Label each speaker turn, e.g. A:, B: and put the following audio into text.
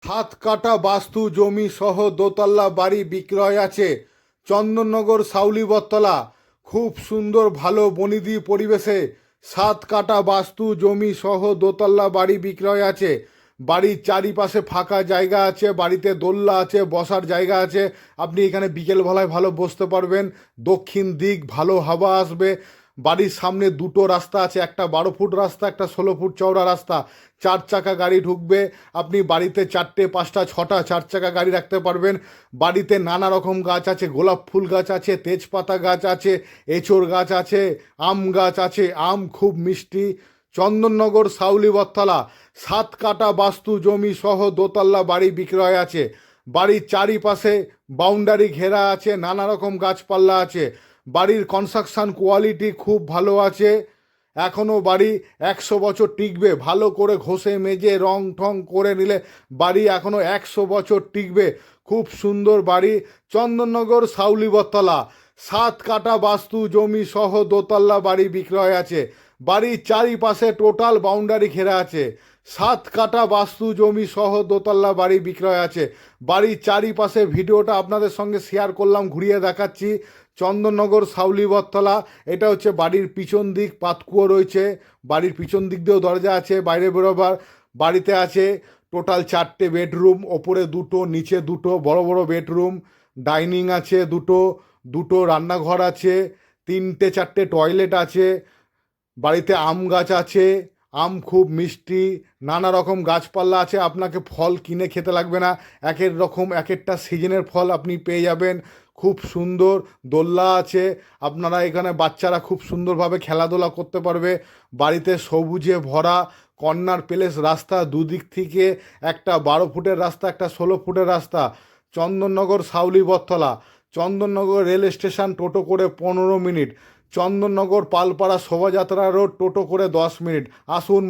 A: হাত কাটা বাস্তু জমি সহ দোতলা বাড়ি বিক্রয় আছে চন্দননগর সাউলি বটতলা। খুব সুন্দর ভালো বনিদি পরিবেশে সাত কাটা বাস্তু জমি সহ দোতলা বাড়ি বিক্রয় আছে। বাড়ির চারিপাশে ফাঁকা জায়গা আছে, বাড়িতে দোলনা আছে, বসার জায়গা আছে। আপনি এখানে বিকেলবেলায় ভালো বসতে পারবেন। দক্ষিণ দিক ভালো হাওয়া আসবে। বাড়ির সামনে দুটো রাস্তা আছে, একটা 12 ফুট রাস্তা, একটা 16 ফুট চওড়া রাস্তা। 4 চাকা গাড়ি ঢুকবে। আপনি বাড়িতে 4টে 5টা 6টা 4 চাকা গাড়ি রাখতে পারবেন। বাড়িতে নানা রকম গাছ আছে, গোলাপ ফুল গাছ আছে, তেজপাতা গাছ আছে, এঁচোড় গাছ আছে, আম গাছ আছে। আম খুব মিষ্টি। চন্দননগর সাউলি বটতলা। 7 কাটা বাস্তু জমি সহ দোতলা বাড়ি বিক্রয় আছে। বাড়ির চারিপাশে বাউন্ডারি ঘেরা আছে, নানা রকম গাছপালা আছে। বাড়ির কনস্ট্রাকশন কোয়ালিটি খুব ভালো আছে। এখনও বাড়ি 100 বছর টিকবে। ভালো করে ঘষে মেজে রং ঠং করে নিলে বাড়ি এখনও 100 বছর টিকবে। খুব সুন্দর বাড়ি। চন্দননগর সাউলি বটতলা। 7 কাটা বাস্তু জমি সহ দোতলা বাড়ি বিক্রয় আছে। বাড়ির চারিপাশে টোটাল বাউন্ডারি ঘেরা আছে। 7 কাটা বাস্তু জমি সহ দোতলা বাড়ি বিক্রয় আছে। বাড়ির চারিপাশে ভিডিওটা আপনাদের সঙ্গে শেয়ার করলাম, ঘুরিয়ে দেখাচ্ছি। চন্দননগর সাউলি বটতলা। এটা হচ্ছে বাড়ির পিছন দিক, পাতকুয়ো রয়েছে। বাড়ির পিছন দিক দিয়েও দরজা আছে বাইরে বেরোবার। বাড়িতে আছে টোটাল 4টে বেডরুম, ওপরে দুটো নিচে দুটো বড় বড় বেডরুম। ডাইনিং আছে দুটো, দুটো রান্নাঘর আছে, 3টে 4টে টয়লেট আছে। বাড়িতে আম গাছ আছে, আম খুব মিষ্টি। নানা রকম গাছপালা আছে, আপনাকে ফল কিনে খেতে লাগবে না। একের রকম এক একটা সিজনের ফল আপনি পেয়ে যাবেন। খুব সুন্দর দোলনা আছে। আপনারা এখানে বাচ্চারা খুব সুন্দরভাবে খেলাধুলা করতে পারবে। বাড়িতে সবুজে ভরা কর্নার প্লেস রাস্তা, দুদিক থেকে একটা 12 ফুটের রাস্তা, একটা 16 ফুটের রাস্তা। চন্দননগর সাউলি বটতলা। চন্দননগর রেল স্টেশন টোটো করে 15 মিনিট। চন্দননগর পালপাড়া শোভাযাত্রা রোড টোটো করে 10 মিনিট। আসুন।